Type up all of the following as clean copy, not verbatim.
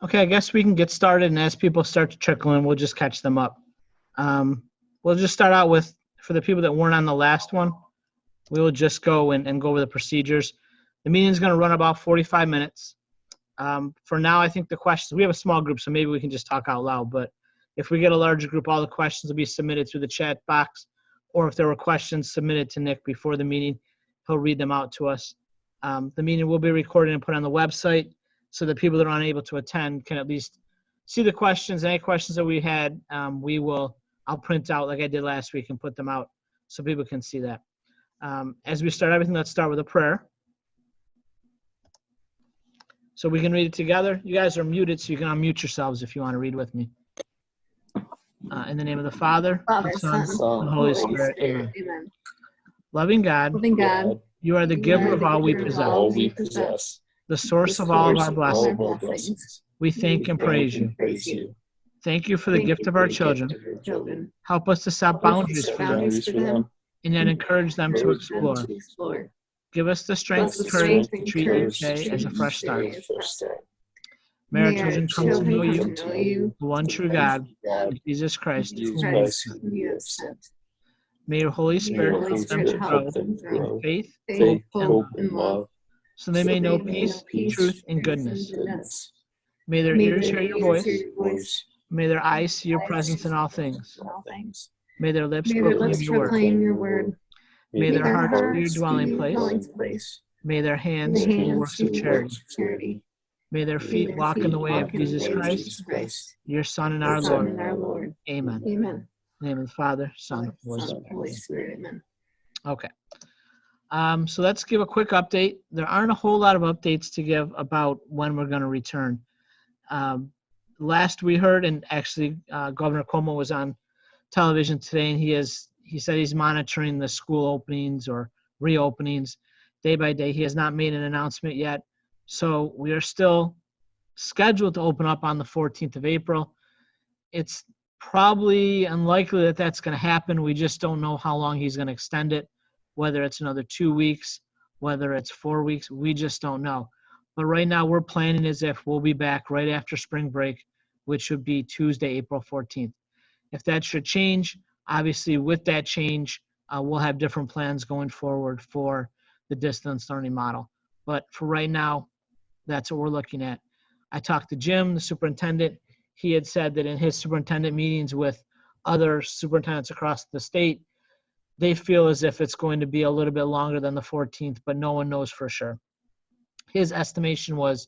Okay, I guess we can get started, and as people start to trickle in, we'll just catch them up. We'll just start out with, for the people that weren't on the last one, we will just go and go over the procedures. The meeting is going to run about 45 minutes. For now, I think the questions, we have a small group, so maybe we can just talk out loud, but if we get a larger group, all the questions will be submitted through the chat box, or if there were questions submitted to Nick before the meeting, he'll read them out to us. The meeting will be recorded and put on the website, so that people that are unable to attend can at least see the questions. Any questions that we had, I'll print out like I did last week and put them out so people can see that. As we start everything, let's start with a prayer. So we can read it together. You guys are muted, so you can unmute yourselves if you want to read with me. In the name of the Father, the Son, and the Holy Spirit. Amen. Loving God, you are the giver of all we possess, the source of all of our blessings. We thank and praise you. Thank you for the gift of our children. Help us to set boundaries for them and yet encourage them to explore. Give us the strength and courage to treat each day as a fresh start. May our children come to know you, the one true God, and Jesus Christ, whom you have sent. May your Holy Spirit help them to grow in faith, hope, and love, so they may know peace, truth, and goodness. May their ears hear your voice. May their eyes see your presence in all things. May their lips proclaim your word. May their hearts be your dwelling place. May their hands do works of charity. May their feet walk in the way of Jesus Christ, your Son and our Lord. Amen. In the name of the Father, Son, and Holy Spirit. Amen. Okay. So let's give a quick update. There aren't a whole lot of updates to give about when we're going to return. Last we heard, and actually Governor Cuomo was on television today, and he said he's monitoring the school openings or reopenings day by day. He has not made an announcement yet. So we are still scheduled to open up on the 14th of April. It's probably unlikely that that's going to happen. We just don't know how long he's going to extend it, whether it's another 2 weeks, whether it's 4 weeks. We just don't know. But right now we're planning as if we'll be back right after spring break, which would be Tuesday, April 14th. If that should change, obviously with that change, we'll have different plans going forward for the distance learning model. But for right now, that's what we're looking at. I talked to Jim, the superintendent. He had said that in his superintendent meetings with other superintendents across the state, they feel as if it's going to be a little bit longer than the 14th, but no one knows for sure. His estimation was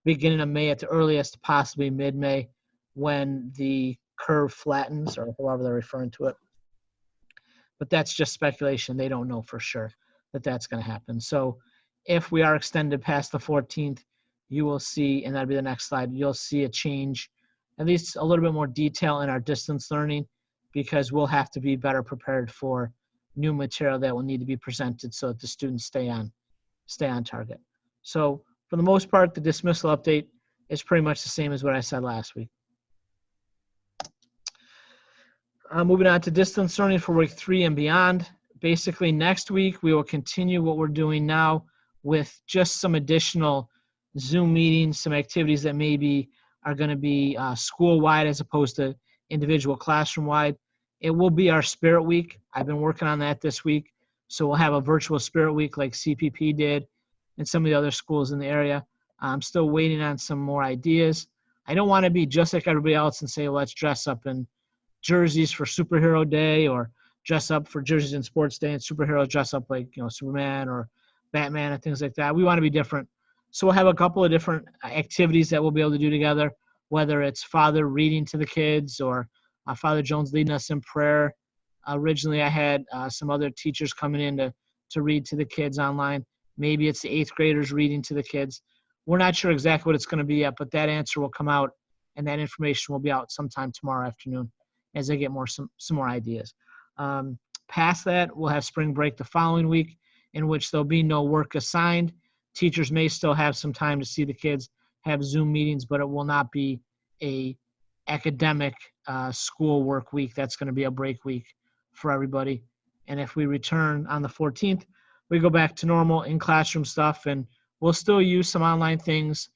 beginning of May at the earliest, possibly mid-May, when the curve flattens, or however they're referring to it. But that's just speculation. They don't know for sure that that's going to happen. So if we are extended past the 14th, you will see, and that'll be the next slide, you'll see a change, at least a little bit more detail in our distance learning, because we'll have to be better prepared for new material that will need to be presented so that the students stay on target. So for the most part, the dismissal update is pretty much the same as what I said last week. Moving on to distance learning for week 3 and beyond. Basically, next week, we will continue what we're doing now with just some additional Zoom meetings, some activities that maybe are going to be school-wide as opposed to individual classroom-wide. It will be our Spirit Week. I've been working on that this week. So we'll have a virtual Spirit Week like CPP did and some of the other schools in the area. I'm still waiting on some more ideas. I don't want to be just like everybody else and say, let's dress up in jerseys for Superhero Day, or dress up for jerseys and sports day, and superheroes dress up like, Superman or Batman and things like that. We want to be different. So we'll have a couple of different activities that we'll be able to do together, whether it's Father reading to the kids or Father Jones leading us in prayer. Originally, I had some other teachers coming in to read to the kids online. Maybe it's the 8th graders reading to the kids. We're not sure exactly what it's going to be yet, but that answer will come out, and that information will be out sometime tomorrow afternoon as I get some more ideas. Past that, we'll have spring break the following week, in which there'll be no work assigned. Teachers may still have some time to see the kids, have Zoom meetings, but it will not be a academic school work week. That's going to be a break week for everybody. And if we return on the 14th, we go back to normal in-classroom stuff, and we'll still use some online things.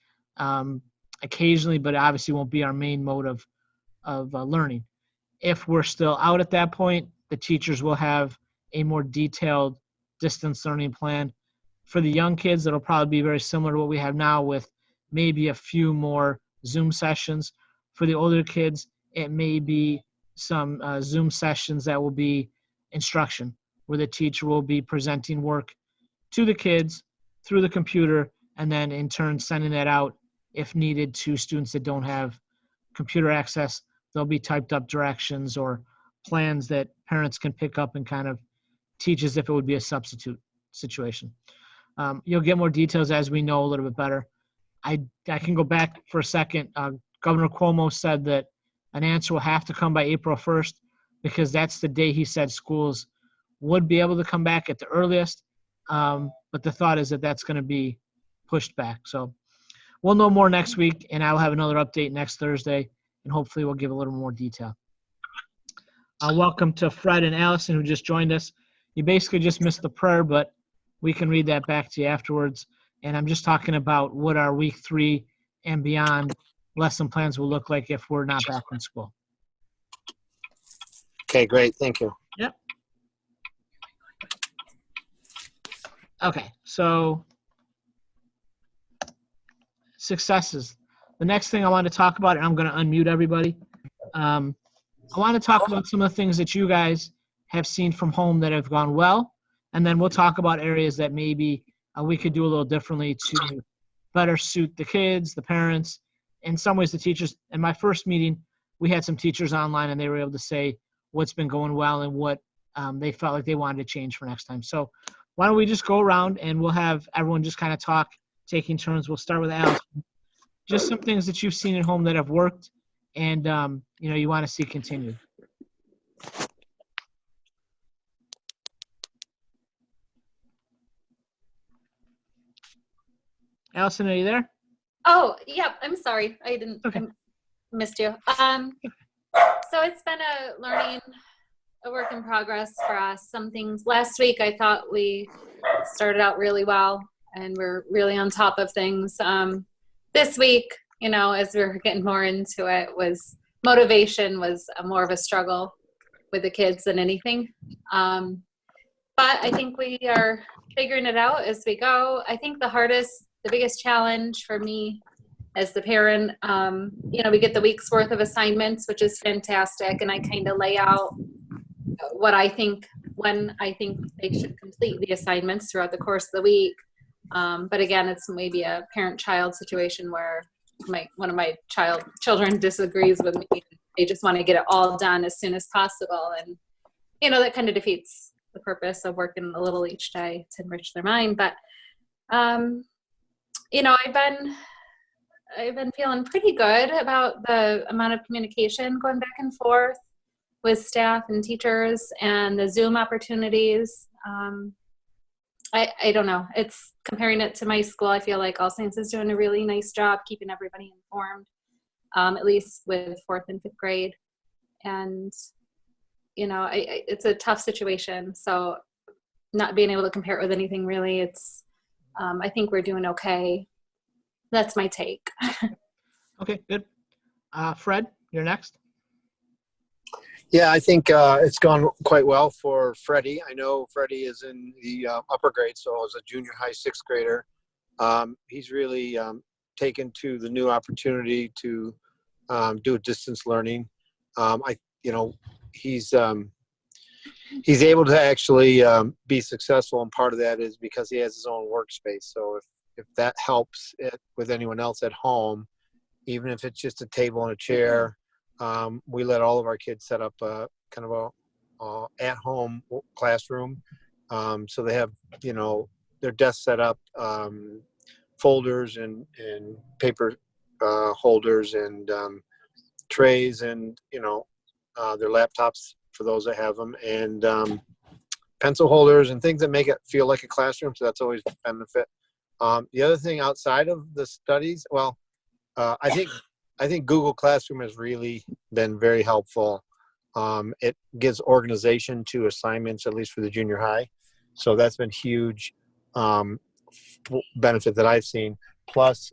occasionally, but obviously won't be our main mode of learning. If we're still out at that point, the teachers will have a more detailed distance learning plan. For the young kids, it'll probably be very similar to what we have now, with maybe a few more Zoom sessions. For the older kids, it may be some Zoom sessions that will be instruction, where the teacher will be presenting work to the kids through the computer, and then in turn sending that out if needed to students that don't have computer access. There'll be typed up directions or plans that parents can pick up and kind of teach as if it would be a substitute situation. You'll get more details as we know a little bit better. I can go back for a second. Governor Cuomo said that an answer will have to come by April 1st, because that's the day he said schools would be able to come back at the earliest. But the thought is that that's going to be pushed back. So we'll know more next week, and I'll have another update next Thursday, and hopefully we'll give a little more detail. Welcome to Fred and Allison, who just joined us. You basically just missed the prayer, but we can read that back to you afterwards. And I'm just talking about what our week 3 and beyond lesson plans will look like if we're not back in school. Okay, great. Thank you. Yep. Okay, so successes. The next thing I want to talk about, and I'm going to unmute everybody. I want to talk about some of the things that you guys have seen from home that have gone well, and then we'll talk about areas that maybe we could do a little differently to better suit the kids, the parents, in some ways the teachers. In my first meeting, we had some teachers online, and they were able to say what's been going well and what they felt like they wanted to change for next time. So why don't we just go around and we'll have everyone just kind of talk, taking turns. We'll start with Allison. Just some things that you've seen at home that have worked and you want to see continued. Allison, are you there? Oh, yeah, I'm sorry. I missed you. So it's been a work in progress for us. Some things last week I thought we started out really well and we're really on top of things. This week, as we were getting more into it, motivation was more of a struggle with the kids than anything. But I think we are figuring it out as we go. I think the biggest challenge for me as the parent, we get the week's worth of assignments, which is fantastic. And I kind of lay out when I think they should complete the assignments throughout the course of the week. But again, it's maybe a parent-child situation where one of my children disagrees with me. They just want to get it all done as soon as possible. And, that kind of defeats the purpose of working a little each day to enrich their mind. But, I've been feeling pretty good about the amount of communication going back and forth with staff and teachers and the Zoom opportunities. I don't know. It's comparing it to my school. I feel like All Saints is doing a really nice job keeping everybody informed, at least with 4th and 5th grade. And, it's a tough situation. So not being able to compare it with anything really, I think we're doing okay. That's my take. Okay, good. Fred, you're next. Yeah, I think it's gone quite well for Freddie. I know Freddie is in the upper grade, so as a junior high 6th grader, he's really taken to the new opportunity to do distance learning. He's able to actually be successful, and part of that is because he has his own workspace. So if that helps with anyone else at home, even if it's just a table and a chair, we let all of our kids set up a kind of a at-home classroom. So they have, their desk set up, folders and paper holders and trays and, their laptops for those that have them, and pencil holders and things that make it feel like a classroom. So that's always a benefit. The other thing outside of the studies, I think Google Classroom has really been very helpful. It gives organization to assignments, at least for the junior high. So that's been huge benefit that I've seen. Plus,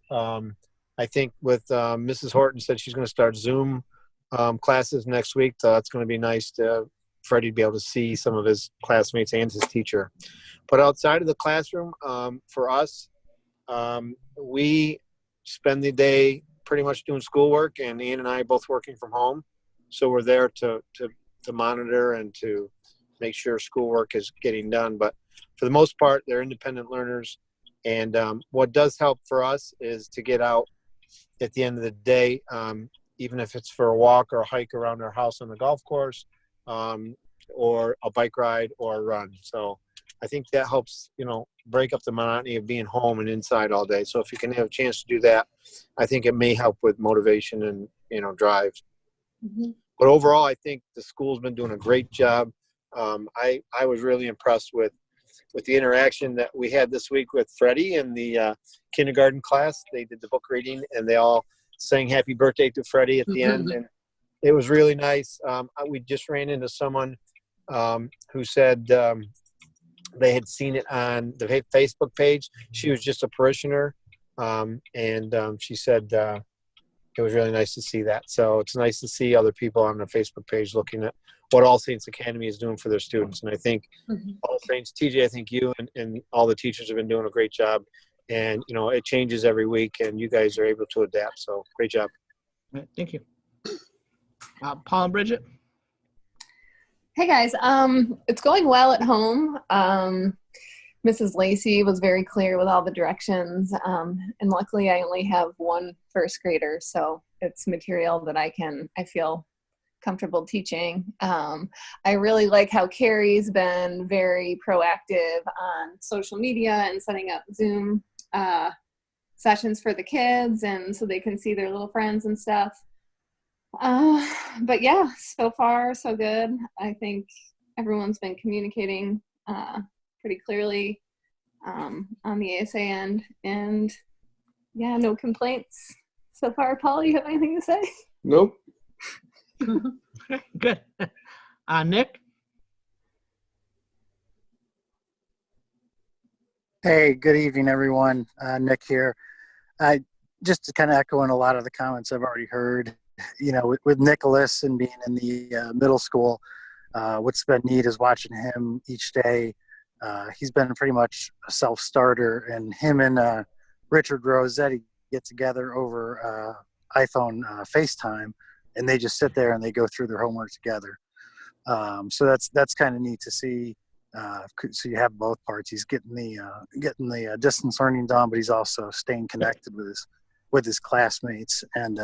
I think with Mrs. Horton said she's going to start Zoom classes next week. So that's going to be nice to Freddie to be able to see some of his classmates and his teacher. But outside of the classroom, for us, we spend the day pretty much doing schoolwork, and Ian and I both working from home. So we're there to monitor and to make sure schoolwork is getting done. But for the most part, they're independent learners. And what does help for us is to get out at the end of the day, even if it's for a walk or a hike around our house on the golf course, or a bike ride or a run. So I think that helps, break up the monotony of being home and inside all day. So if you can have a chance to do that, I think it may help with motivation and drive. Mm-hmm. But overall, I think the school's been doing a great job. I was really impressed with the interaction that we had this week with Freddie and the kindergarten class. They did the book reading, and they all sang happy birthday to Freddie at the end. And it was really nice. We just ran into someone who said they had seen it on the Facebook page. She was just a parishioner, and she said it was really nice to see that. So it's nice to see other people on the Facebook page looking at what All Saints Academy is doing for their students. And I think All Saints, TJ, I think you and all the teachers have been doing a great job. And, it changes every week, and you guys are able to adapt. So great job. All right, thank you. Paul and Bridget? Hey, guys. It's going well at home. Mrs. Lacey was very clear with all the directions. And luckily, I only have one first grader, so it's material that I feel comfortable teaching. I really like how Carrie's been very proactive on social media and setting up Zoom sessions for the kids, and so they can see their little friends and stuff. But yeah, so far so good. I think everyone's been communicating pretty clearly on the ASA end, and yeah, no complaints so far. Paul, you have anything to say? Nope. Good. Nick? Hey, good evening, everyone. Nick here. Just to kind of echo in a lot of the comments I've already heard, with Nicholas and being in the middle school, what's been neat is watching him each day. He's been pretty much a self-starter, and him and Richard Rossetti get together over iPhone FaceTime, and they just sit there and they go through their homework together. So that's kind of neat to see. So you have both parts. He's getting the distance learning done, but he's also staying connected with his classmates. And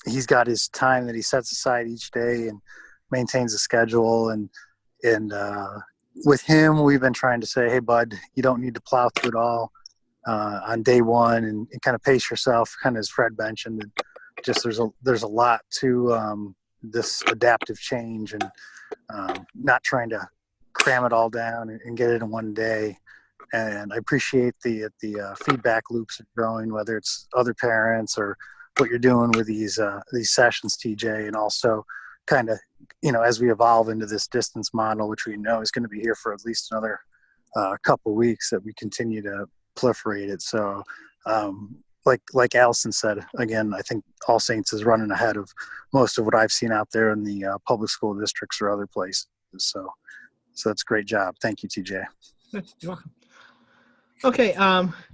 he's got his time that he sets aside each day and maintains a schedule. And with him, we've been trying to say, hey, bud, you don't need to plow through it all on day one, and kind of pace yourself, kind of as Fred mentioned. And just there's a lot to this adaptive change, and not trying to cram it all down and get it in one day. And I appreciate the feedback loops are growing, whether it's other parents or what you're doing with these sessions, TJ, and also kind of, as we evolve into this distance model, which we know is going to be here for at least another couple of weeks, that we continue to proliferate it. So like Allison said, again, I think All Saints is running ahead of most of what I've seen out there in the public school districts or other places. So that's a great job. Thank you, TJ. You're welcome. Okay,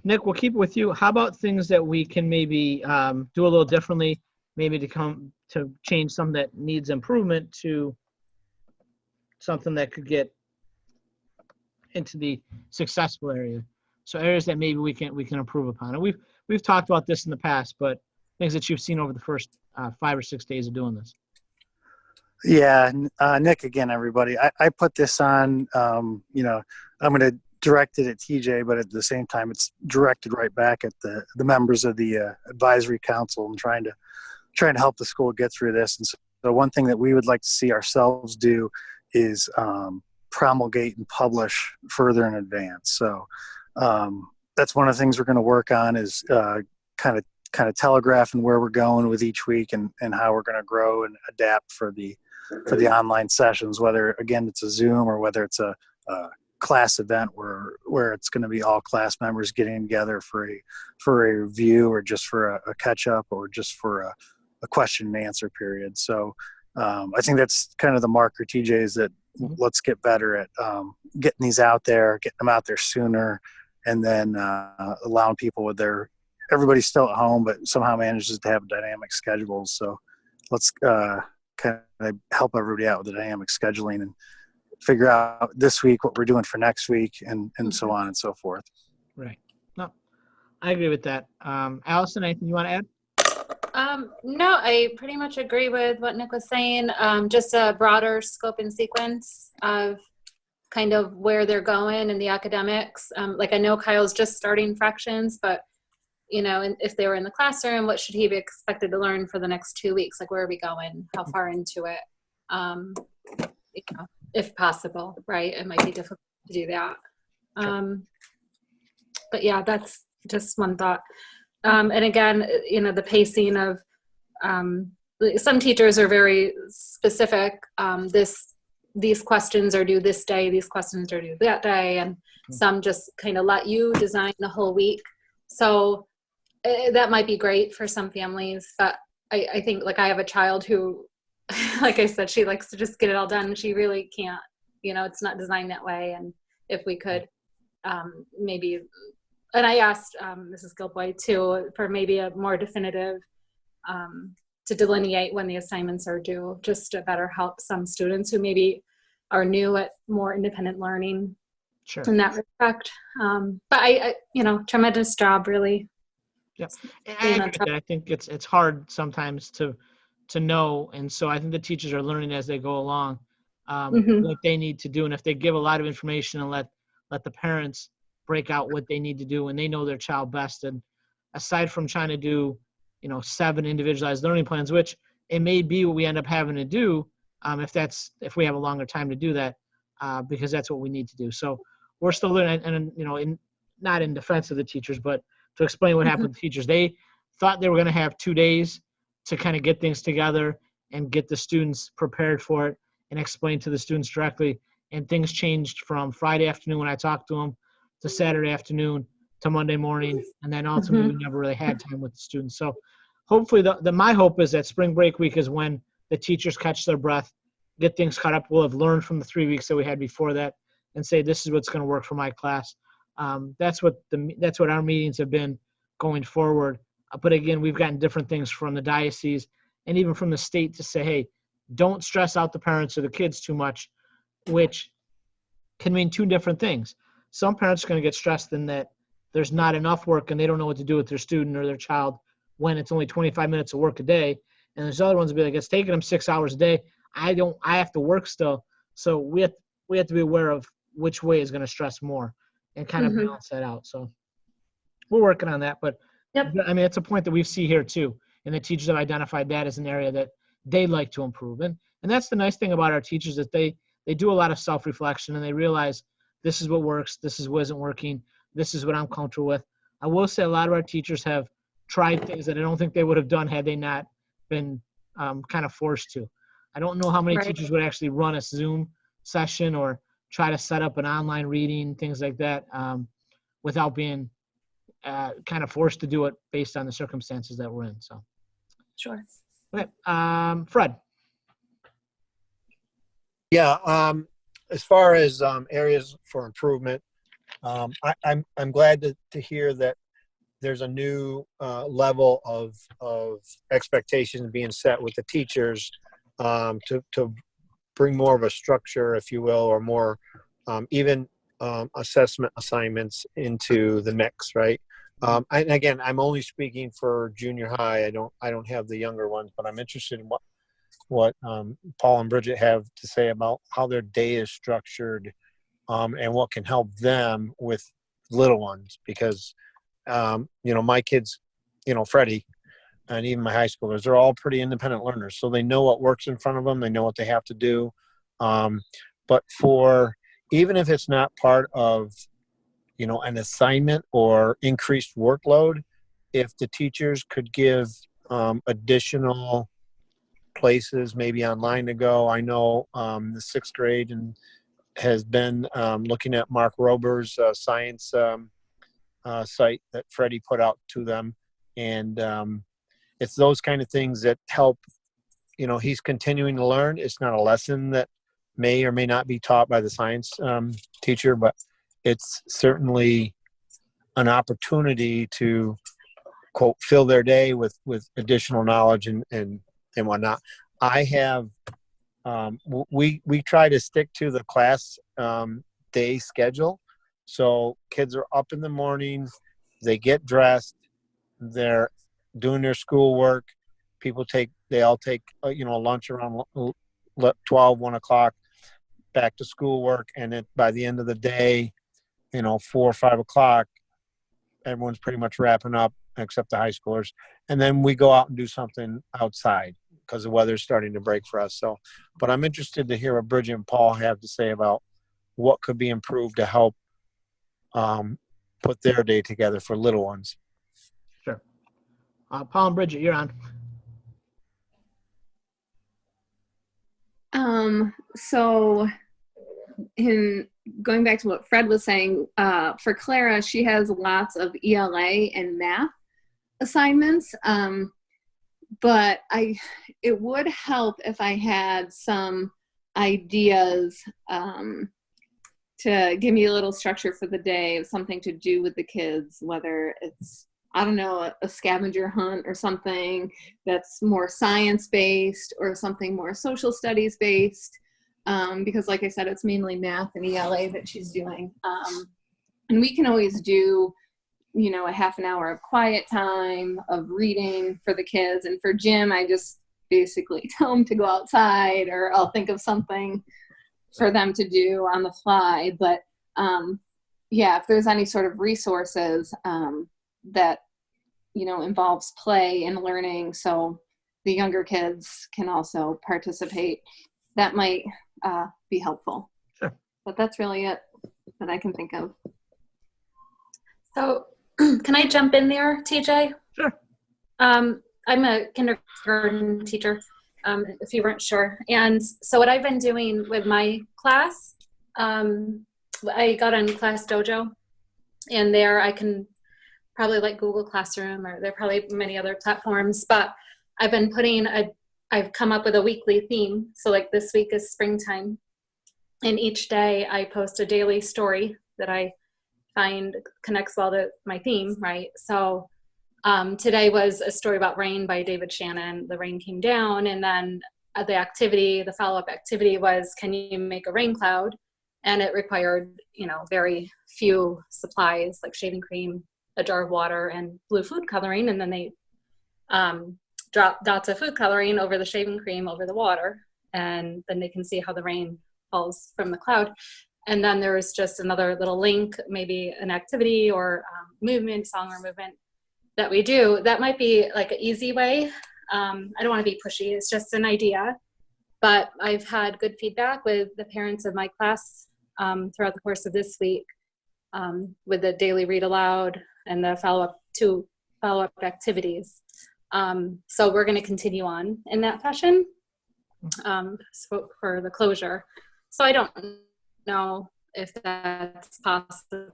Nick, we'll keep it with you. How about things that we can maybe do a little differently, maybe to change something that needs improvement to something that could get into the successful area? So areas that maybe we can improve upon. And we've talked about this in the past, but things that you've seen over the first 5 or 6 days of doing this. Yeah, Nick, again, everybody, I put this on, I'm going to direct it at TJ, but at the same time, it's directed right back at the members of the advisory council, and trying to help the school get through this. And so one thing that we would like to see ourselves do is promulgate and publish further in advance. So that's one of the things we're going to work on, is kind of telegraphing where we're going with each week, and how we're going to grow and adapt for the online sessions, whether, again, it's a Zoom or whether it's a class event where it's going to be all class members getting together for a review, or just for a catch up, or just for a question and answer period. So I think that's kind of the marker, TJ, is that let's get better at getting these out there, getting them out there sooner, and then allowing people everybody's still at home, but somehow manages to have dynamic schedules. So let's kind of help everybody out with the dynamic scheduling and figure out this week what we're doing for next week, and so on and so forth. Right. No, I agree with that. Allison, anything you want to add? No, I pretty much agree with what Nick was saying. Just a broader scope and sequence of kind of where they're going in the academics. Like I know Kyle's just starting fractions, but if they were in the classroom, what should he be expected to learn for the next 2 weeks? Like, where are we going? How far into it? If possible, right? It might be difficult to do that. But yeah, that's just one thought. And again, the pacing of some teachers are very specific. These questions are due this day, these questions are due that day, and some just kind of let you design the whole week. So that might be great for some families, but I think, like, I have a child who, like I said, she likes to just get it all done. She really can't, it's not designed that way. And if we could maybe, and I asked Mrs. Gilboy too, for maybe a more definitive, to delineate when the assignments are due, just to better help some students who maybe are new at more independent learning in that respect. But I tremendous job, really. Yeah, and I agree with that. I think it's hard sometimes to know, and so I think the teachers are learning as they go along what they need to do, and if they give a lot of information and let the parents break out what they need to do, and they know their child best. And aside from trying to do 7 individualized learning plans, which it may be what we end up having to do if we have a longer time to do that, because that's what we need to do. So we're still learning, and not in defense of the teachers, but to explain what happened to teachers. They thought they were going to have 2 days to kind of get things together and get the students prepared for it and explain to the students directly. And things changed from Friday afternoon when I talked to them to Saturday afternoon to Monday morning. And then ultimately we never really had time with the students. So hopefully my hope is that spring break week is when the teachers catch their breath, get things caught up. We'll have learned from the 3 weeks that we had before that and say, this is what's going to work for my class. That's what our meetings have been going forward. But again, we've gotten different things from the diocese and even from the state to say, hey, don't stress out the parents or the kids too much, which can mean 2 different things. Some parents are going to get stressed in that there's not enough work and they don't know what to do with their student or their child when it's only 25 minutes of work a day. And there's other ones that be like, it's taking them 6 hours a day. I have to work still. So we have to be aware of which way is going to stress more and kind of balance that out. So we're working on that, but I mean, it's a point that we see here too. And the teachers have identified that as an area that they'd like to improve. And that's the nice thing about our teachers, that they do a lot of self-reflection and they realize this is what works. This is what isn't working. This is what I'm comfortable with. I will say a lot of our teachers have tried things that I don't think they would have done had they not been kind of forced to. I don't know how many teachers would actually run a Zoom session or try to set up an online reading, things like that, without being kind of forced to do it based on the circumstances that we're in. So, sure. Okay, Fred. Yeah, as far as areas for improvement, I'm glad to hear that there's a new level of expectations being set with the teachers to bring more of a structure, if you will, or more even assessment assignments into the mix, right? And again, I'm only speaking for junior high. I don't have the younger ones, but I'm interested in what Paul and Bridget have to say about how their day is structured and what can help them with little ones. Because, my kids, Freddie, and even my high schoolers, they're all pretty independent learners. So they know what works in front of them. They know what they have to do. But even if it's not part of, an assignment or increased workload, if the teachers could give additional places maybe online to go. I know the 6th grade and has been looking at Mark Rober's science site that Freddie put out to them. And it's those kind of things that help, he's continuing to learn. It's not a lesson that may or may not be taught by the science teacher, but it's certainly an opportunity to, quote, fill their day with additional knowledge and whatnot. I have, we try to stick to the class day schedule. So kids are up in the morning, they get dressed, they're doing their schoolwork. They all take lunch around 12, 1 o'clock, back to schoolwork. And then by the end of the day, 4 or 5 o'clock, everyone's pretty much wrapping up except the high schoolers. And then we go out and do something outside because the weather's starting to break for us. So, but I'm interested to hear what Bridget and Paul have to say about what could be improved to help put their day together for little ones. Sure. Paul and Bridget, you're on. So in going back to what Fred was saying, for Clara, she has lots of ELA and math assignments. But it would help if I had some ideas to give me a little structure for the day of something to do with the kids, whether it's, I don't know, a scavenger hunt or something that's more science-based or something more social studies-based, because like I said, it's mainly math and ELA that she's doing. And we can always do, a half an hour of quiet time, of reading for the kids. And for Jim, I just basically tell him to go outside, or I'll think of something for them to do on the fly. But if there's any sort of resources that involves play and learning, so the younger kids can also participate, that might be helpful. Sure. But that's really it that I can think of. So can I jump in there, TJ? Sure. I'm a kindergarten teacher, if you weren't sure. And so what I've been doing with my class, I got on Class Dojo, and there I can probably like Google Classroom, or there are probably many other platforms, but I've been I've come up with a weekly theme. So like this week is springtime, and each day I post a daily story that I find connects well to my theme, right? So today was a story about rain by David Shannon. The rain came down, and then the follow-up activity was, can you make a rain cloud? And it required, very few supplies like shaving cream, a jar of water, and blue food coloring. And then they drop dots of food coloring over the shaving cream over the water, and then they can see how the rain falls from the cloud. And then there was just another little link, maybe an activity or song or movement that we do. That might be like an easy way. I don't want to be pushy. It's just an idea. But I've had good feedback with the parents of my class throughout the course of this week with the daily read aloud and the follow-up activities. So we're going to continue on in that fashion for the closure. So I don't know if that's possible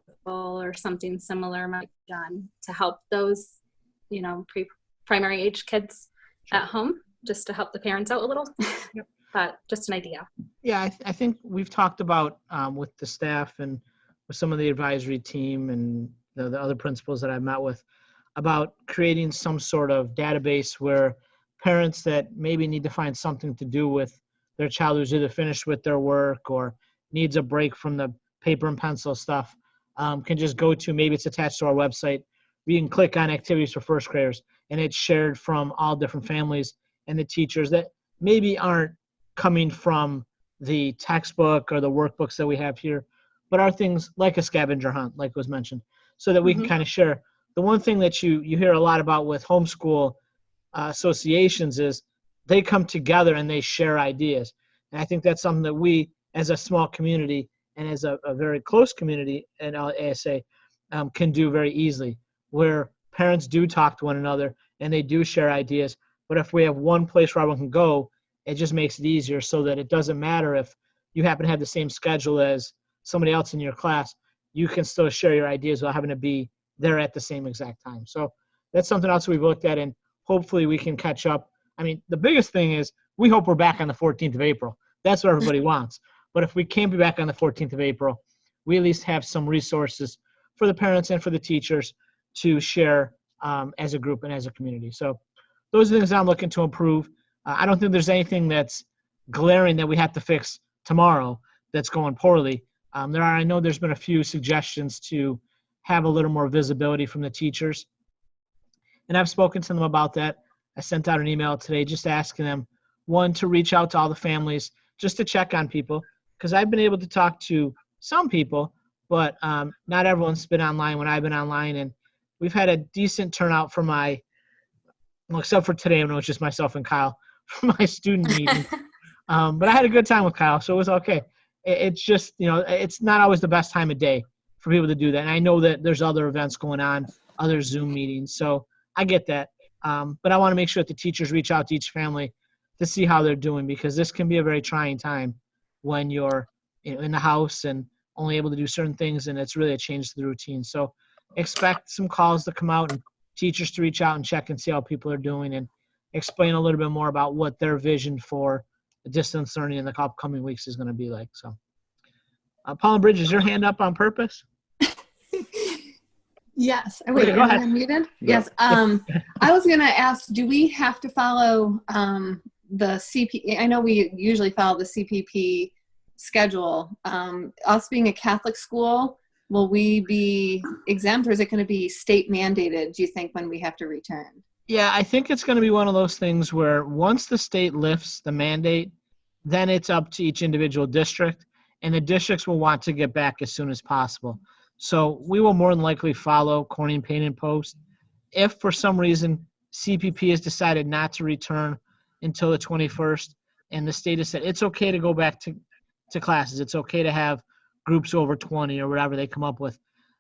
or something similar might be done to help those, pre-primary age kids at home, just to help the parents out a little. Yep. But just an idea. Yeah, I think we've talked about with the staff and with some of the advisory team and the other principals that I've met with about creating some sort of database where parents that maybe need to find something to do with their child who's either finished with their work or needs a break from the paper and pencil stuff can just go to, maybe it's attached to our website. You can click on activities for first graders, and it's shared from all different families and the teachers that maybe aren't coming from the textbook or the workbooks that we have here, but are things like a scavenger hunt, like was mentioned, so that we can kind of share. The one thing that you hear a lot about with homeschool associations is they come together and they share ideas. And I think that's something that we, as a small community and as a very close community in ASA, can do very easily, where parents do talk to one another and they do share ideas. But if we have one place where everyone can go, it just makes it easier, so that it doesn't matter if, you happen to have the same schedule as somebody else in your class, you can still share your ideas without having to be there at the same exact time. So that's something else we've looked at, and hopefully we can catch up. I mean, the biggest thing is we hope we're back on the 14th of April. That's what everybody wants. But if we can't be back on the 14th of April, we at least have some resources for the parents and for the teachers to share as a group and as a community. So those are things I'm looking to improve. I don't think there's anything that's glaring that we have to fix tomorrow that's going poorly. I know there's been a few suggestions to have a little more visibility from the teachers. And I've spoken to them about that. I sent out an email today just asking them, one, to reach out to all the families just to check on people, because I've been able to talk to some people, but not everyone's been online when I've been online. And we've had a decent turnout for my, well, except for today when it was just myself and Kyle, for my student meeting. But I had a good time with Kyle, so it was okay. It's just, it's not always the best time of day for people to do that. And I know that there's other events going on, other Zoom meetings. So I get that. But I want to make sure that the teachers reach out to each family to see how they're doing, because this can be a very trying time when you're in the house and only able to do certain things, and it's really a change to the routine. So expect some calls to come out and teachers to reach out and check and see how people are doing and explain a little bit more about what their vision for distance learning in the upcoming weeks is going to be like. So, Paula Bridge, is your hand up on purpose? Yes. Wait, go ahead. am I muted? Yeah. Yes. I was going to ask, do we have to follow the CP? I know we usually follow the CPP schedule. Us being a Catholic school, will we be exempt, or is it going to be state mandated, do you think, when we have to return? Yeah, I think it's going to be one of those things where once the state lifts the mandate, then it's up to each individual district, and the districts will want to get back as soon as possible. So we will more than likely follow Corning, Payne, and Post. If for some reason CPP has decided not to return until the 21st, and the state has said it's okay to go back to classes, it's okay to have groups over 20 or whatever they come up with,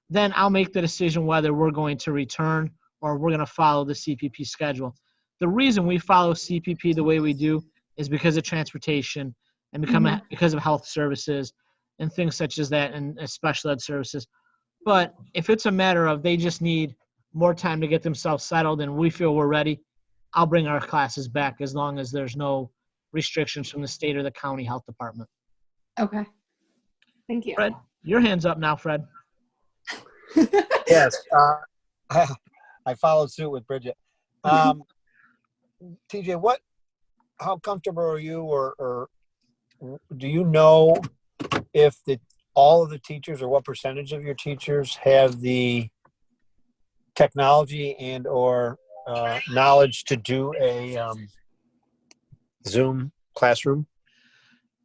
then I'll make the decision whether we're going to return or we're going to follow the CPP schedule. The reason we follow CPP the way we do is because of transportation and because of health services and things such as that, and special ed services. But if it's a matter of they just need more time to get themselves settled and we feel we're ready, I'll bring our classes back as long as there's no restrictions from the state or the county health department. Okay. Thank you. Fred, your hand's up now, Fred. Yes. I followed suit with Bridget. TJ, how comfortable are you, or do you know if all of the teachers, or what percentage of your teachers have the technology and or knowledge to do a Zoom classroom?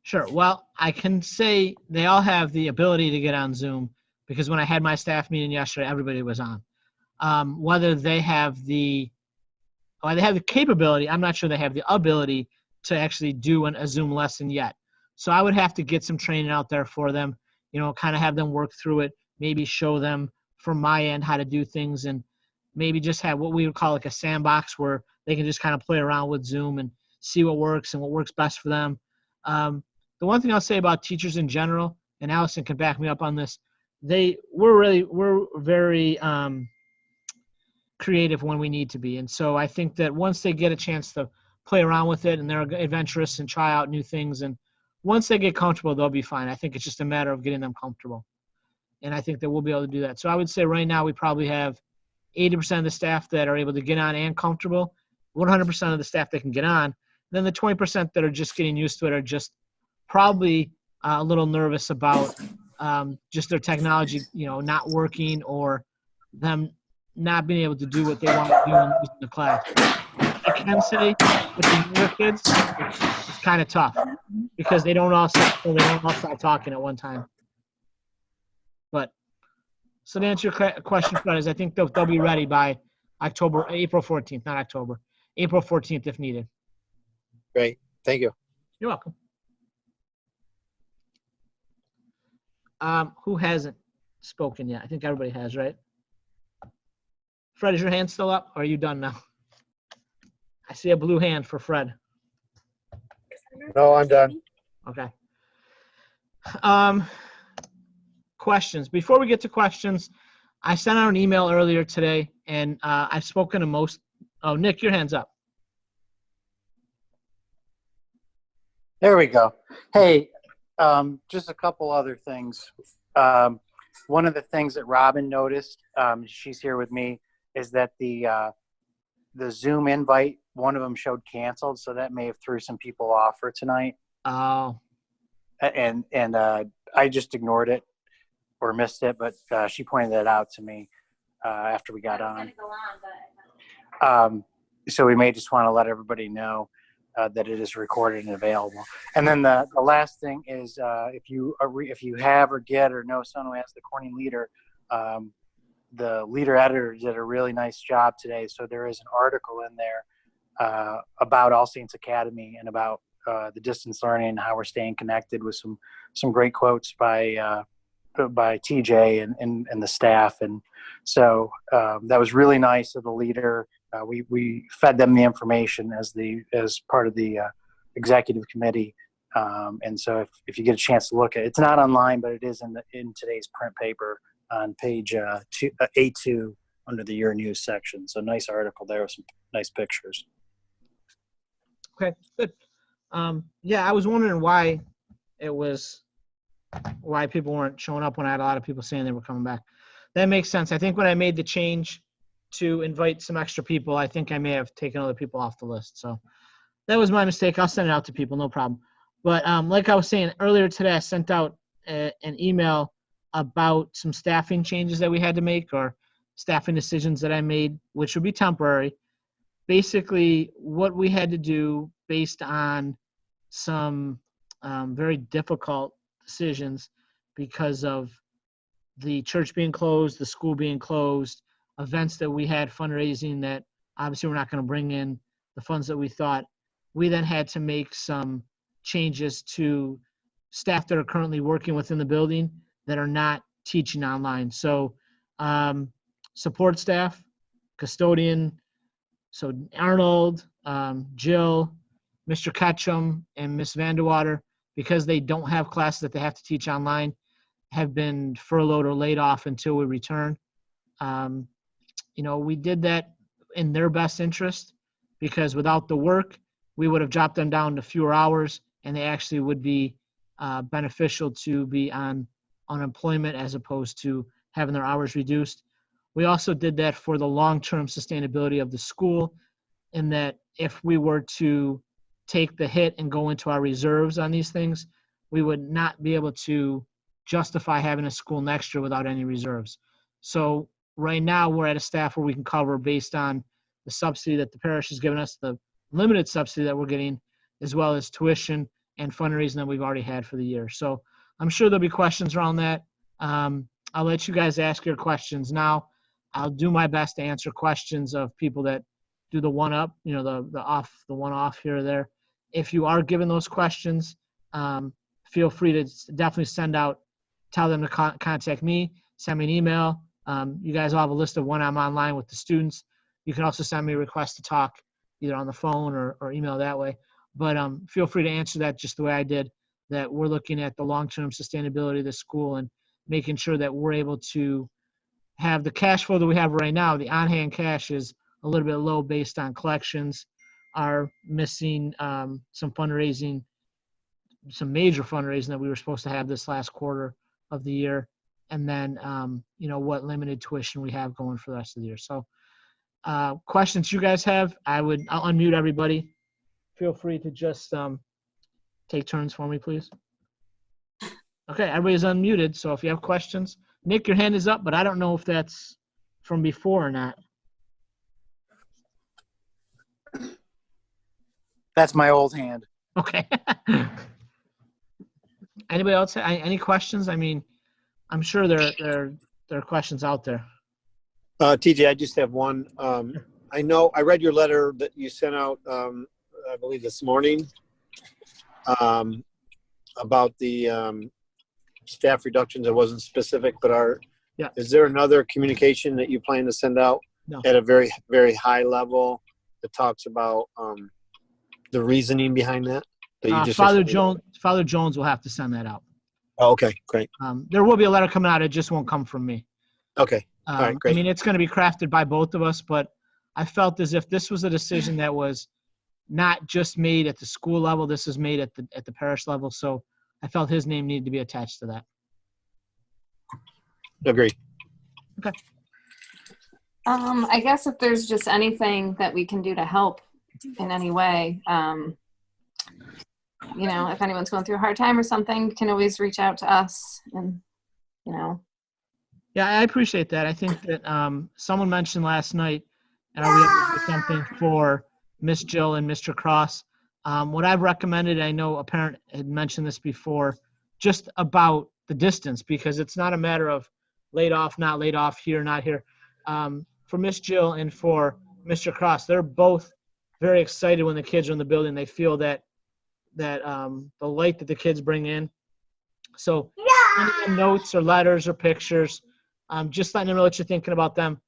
Sure. Well, I can say they all have the ability to get on Zoom, because when I had my staff meeting yesterday, everybody was on. Whether they have they have the capability, I'm not sure they have the ability to actually do a Zoom lesson yet. So I would have to get some training out there for them, kind of have them work through it, maybe show them from my end how to do things, and maybe just have what we would call like a sandbox where they can just kind of play around with Zoom and see what works and what works best for them. The one thing I'll say about teachers in general, and Allison can back me up on this, we're very creative when we need to be. And so I think that once they get a chance to play around with it and they're adventurous and try out new things, and once they get comfortable, they'll be fine. I think it's just a matter of getting them comfortable. And I think that we'll be able to do that. So I would say right now we probably have 80% of the staff that are able to get on and comfortable, 100% of the staff that can get on. Then the 20% that are just getting used to it are just probably a little nervous about just their technology, not working, or them not being able to do what they want to do in the class. I can say with the younger kids, it's kind of tough because they don't all start talking at one time. But so to answer your question, Fred, is I think they'll be ready by April 14th, not October, April 14th if needed. Great. Thank you. You're welcome. Who hasn't spoken yet? I think everybody has, right? Fred, is your hand still up, or are you done now? I see a blue hand for Fred. No, I'm done. Okay. Questions. Before we get to questions, I sent out an email earlier today, and I've spoken to most. Oh, Nick, your hand's up. There we go. Hey, just a couple other things. One of the things that Robin noticed, she's here with me, is that the Zoom invite, one of them showed canceled, so that may have threw some people off for tonight. Oh. And I just ignored it or missed it, but she pointed that out to me after we got on. So we may just want to let everybody know that it is recorded and available. And then the last thing is if you have or get or know someone who has the Corning Leader, the Leader editor did a really nice job today. So there is an article in there about All Saints Academy and about the distance learning and how we're staying connected, with some great quotes by TJ and the staff. And so that was really nice of the Leader. We fed them the information as part of the executive committee. And so if you get a chance to look at it, it's not online, but it is in today's print paper on page A2 under the Your News section. So nice article there with some nice pictures. Okay, good. Yeah, I was wondering why people weren't showing up when I had a lot of people saying they were coming back. That makes sense. I think when I made the change to invite some extra people, I think I may have taken other people off the list. So that was my mistake. I'll send it out to people, no problem. But like I was saying earlier today, I sent out an email about some staffing changes that we had to make, or staffing decisions that I made, which would be temporary. Basically, what we had to do based on some very difficult decisions because of the church being closed, the school being closed, events that we had fundraising that obviously we're not going to bring in the funds that we thought. We then had to make some changes to staff that are currently working within the building that are not teaching online. So support staff, custodian, so Arnold, Jill, Mr. Ketchum, and Miss Vanderwater, because they don't have classes that they have to teach online, have been furloughed or laid off until we return. We did that in their best interest, because without the work, we would have dropped them down to fewer hours, and they actually would be beneficial to be on unemployment as opposed to having their hours reduced. We also did that for the long-term sustainability of the school, in that if we were to take the hit and go into our reserves on these things, we would not be able to justify having a school next year without any reserves. So right now we're at a staff where we can cover based on the subsidy that the parish has given us, the limited subsidy that we're getting, as well as tuition and fundraising that we've already had for the year. So I'm sure there'll be questions around that. I'll let you guys ask your questions now. I'll do my best to answer questions of people that do the one up, the one off here or there. If you are given those questions, feel free to definitely tell them to contact me, send me an email. You guys all have a list of when I'm online with the students. You can also send me a request to talk either on the phone or email that way. But feel free to answer that just the way I did, that we're looking at the long-term sustainability of the school and making sure that we're able to have the cash flow that we have right now. The on-hand cash is a little bit low based on collections, are missing some fundraising, some major fundraising that we were supposed to have this last quarter of the year. And then, what limited tuition we have going for the rest of the year. So questions you guys have, I'll unmute everybody. Feel free to just take turns for me, please. Okay, everybody's unmuted. So if you have questions, Nick, your hand is up, but I don't know if that's from before or not. That's my old hand. Okay. Anybody else? Any questions? I mean, I'm sure there are questions out there. TJ, I just have one. I know I read your letter that you sent out, I believe this morning, about the staff reductions. It wasn't specific, but is there another communication that you plan to send out at a very, very high level that talks about the reasoning behind that? Father Jones will have to send that out. Oh, okay, great. There will be a letter coming out. It just won't come from me. Okay, all right, great. I mean, it's going to be crafted by both of us, but I felt as if this was a decision that was not just made at the school level. This is made at the parish level. So I felt his name needed to be attached to that. Agree. Okay. I guess if there's just anything that we can do to help in any way, you know, if anyone's going through a hard time or something, you can always reach out to us and, you know. Yeah, I appreciate that. I think that someone mentioned last night, and are we able to do something for Miss Jill and Mr. Cross? What I've recommended, I know a parent had mentioned this before, just about the distance, because it's not a matter of laid off, not laid off, here, not here. For Miss Jill and for Mr. Cross, they're both very excited when the kids are in the building. They feel that the light that the kids bring in. So any notes or letters or pictures, just letting them know what you're thinking about them,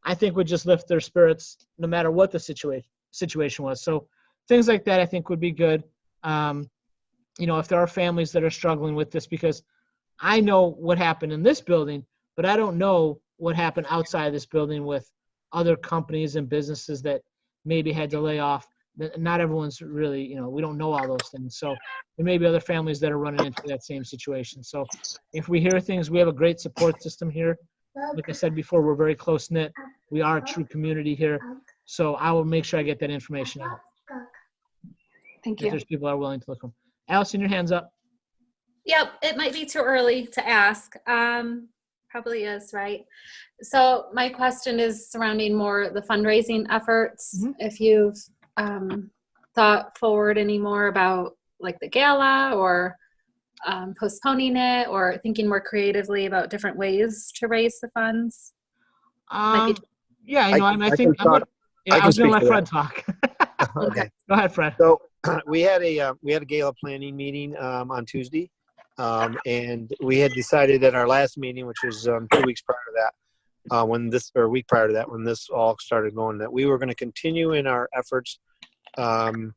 I think would just lift their spirits no matter what the situation was. So things like that I think would be good. You know, if there are families that are struggling with this, because I know what happened in this building, but I don't know what happened outside of this building with other companies and businesses that maybe had to lay off. Not everyone's really, you know, we don't know all those things. So there may be other families that are running into that same situation. So if we hear things, we have a great support system here. Like I said before, we're very close knit. We are a true community here. So I will make sure I get that information out. Thank If you. there's people that are willing to look them. Allison, your hand's up. Yep, it might be too early to ask. Probably is, right? So my question is surrounding more the fundraising efforts. Mm-hmm. If you've thought forward any more about like the gala or postponing it or thinking more creatively about different ways to raise the funds? Yeah, you know, I think I was going to let speak to Fred that. talk. Okay. Go ahead, Fred. So we had a gala planning meeting on Tuesday, and we had decided at our last meeting, which was 2 weeks prior to that, a week prior to that, when this all started going, that we were going to continue in our efforts, and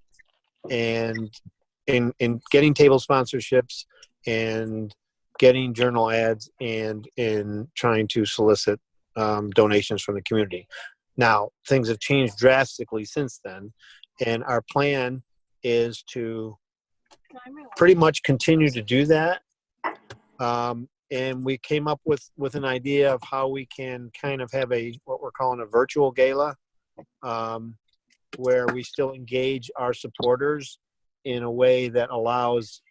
in getting table sponsorships and getting journal ads and in trying to solicit donations from the community. Now, things have changed drastically since then, and our plan is to pretty much continue to do that. And we came up with an idea of how we can kind of have what we're calling a virtual gala, where we still engage our supporters in a way that allows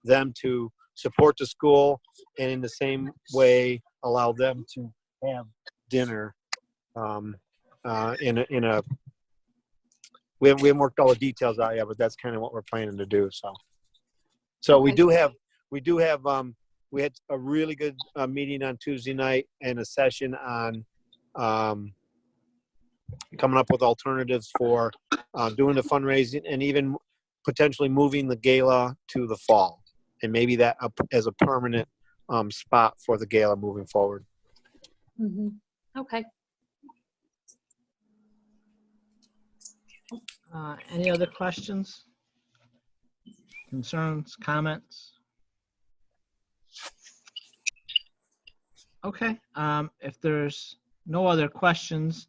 them to support the school, and in the same way allow them to have dinner we haven't worked all the details out yet, but that's kind of what we're planning to do. So we had a really good meeting on Tuesday night and a session on coming up with alternatives for doing the fundraising and even potentially moving the gala to the fall, and maybe that up as a permanent spot for the gala moving forward. Mm-hmm. Okay. Any other questions, concerns, comments? Okay. If there's no other questions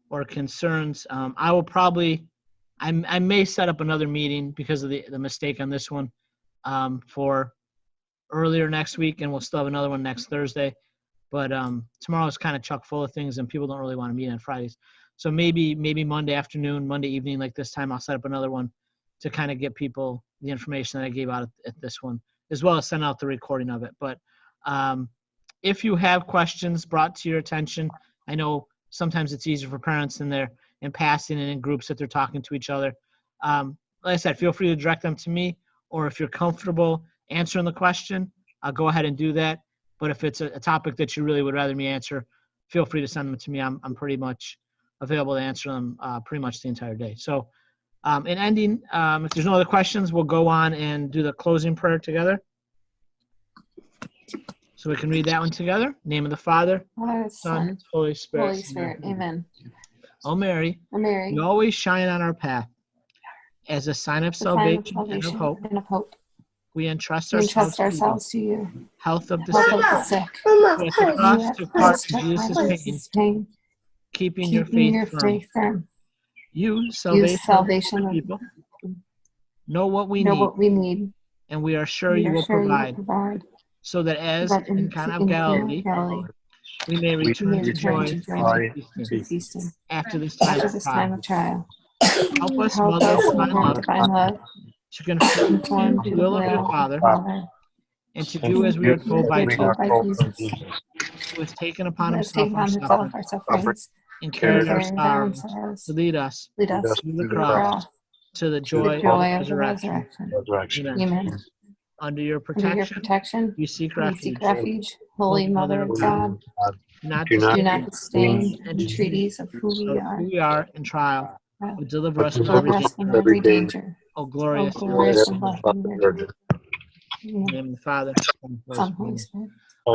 or concerns, I will probably, I may set up another meeting because of the mistake on this one for earlier next week, and we'll still have another one next Thursday. But tomorrow is kind of chock full of things, and people don't really want to meet on Fridays. So maybe Monday afternoon, Monday evening, like this time, I'll set up another one to kind of get people the information that I gave out at this one, as well as send out the recording of it. But if you have questions brought to your attention, I know sometimes it's easier for parents in passing and in groups that they're talking to each other. Like I said, feel free to direct them to me, or if you're comfortable answering the question, I'll go ahead and do that. But if it's a topic that you really would rather me answer, feel free to send them to me. I'm pretty much available to answer them pretty much the entire day. So in ending, if there's no other questions, we'll go on and do the closing prayer together. So we can read that one together. Name of the Father, Son, Holy Spirit. Holy Spirit. Amen. O Mary, Mary, you always shine on our path as a sign of salvation and of hope. we entrust entrust ourselves ourselves to you. health of the Health sick, of the sick. who at the You cross at took the part cross in took part Jesus' in pain, Jesus' pain, keeping your keeping faith your firm. faith firm. You, You, salvation of salvation the of people, know what we know need, what we need. and we are sure We you are will sure you will provide, provide. so that as That in in Cana of Cana Galilee, of Galilee, we may we return may to return joy to and joy feasting to feasting after this time after of this time trial. of trial. Help us, Help Mother of us, Divine Mother of Love, Divine Love, to conform to conform the to the will of your will of Father, the Father, and to do as we are told by we are told by Jesus, Jesus, who has taken upon who has himself taken our on himself suffering our sufferings and and carried our carried our sorrows, sorrows. to lead us Lead us through the to the cross cross, to the to the joy of joy the of the resurrection. resurrection. Amen. Amen. Under your Under your protection, protection, we seek we seek refuge. refuge. Holy Mother of God, Not do disdain not disdain entreaties entreaties of who we of are. who we are in trial, but deliver us from every Deliver us from danger. every danger. O O glorious and glorious blessed and Virgin. blessed Virgin. In the name of the Father, Son, Son, and Holy Spirit.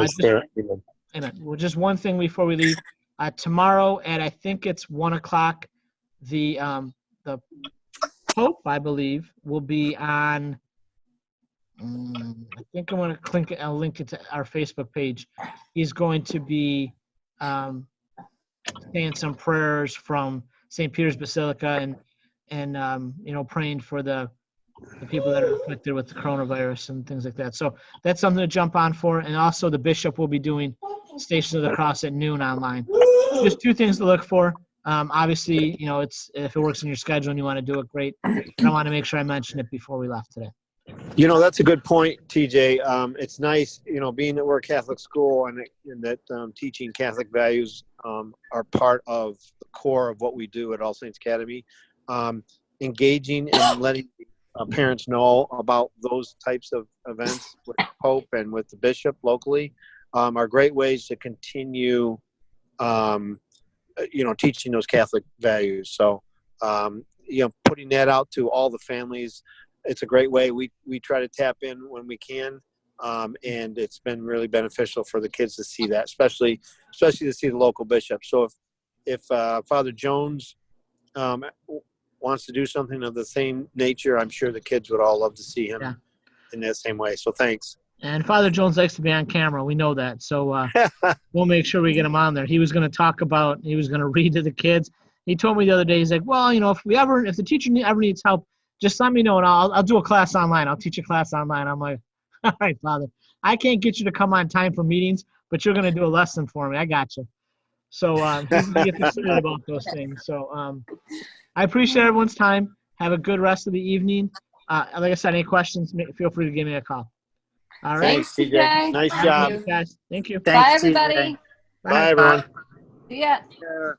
Spirit. Amen. Well, just one thing before we leave. Tomorrow at, I think it's 1 o'clock, the Pope, I believe, will be on, I think I'm going to I'll link it to our Facebook page. He's going to be saying some prayers from St. Peter's Basilica and praying for the people that are afflicted with the coronavirus and things like that. So that's something to jump on for. And also the bishop will be doing Stations of the Cross at noon online. Just two things to look for. Obviously, it's if it works in your schedule and you want to do it, great. But I want to make sure I mention it before we left today. That's a good point, TJ. It's nice, being that we're a Catholic school and that teaching Catholic values are part of the core of what we do at All Saints Academy. Engaging and letting parents know about those types of events with the Pope and with the bishop locally are great ways to continue, teaching those Catholic values. So, putting that out to all the families, it's a great way. We try to tap in when we can, and it's been really beneficial for the kids to see that, especially to see the local bishop. So if Father Jones wants to do something of the same nature, I'm sure the kids would all love to see him in that same way. So thanks. And Father Jones likes to be on camera. We know that. So we'll make sure we get him on there. He was going to read to the kids. He told me the other day, he's like, well, if the teacher ever needs help, just let me know and I'll do a class online. I'll teach a class online. I'm like, all right, Father, I can't get you to come on time for meetings, but you're going to do a lesson for me. I got you. So he gets excited about those things. So I appreciate everyone's time. Have a good rest of the evening. Like I said, any questions, feel free to give me a call. All right. Thanks, TJ. Nice job. Guys. Thank you. Bye, everybody. Bye, everyone. See ya. Yeah.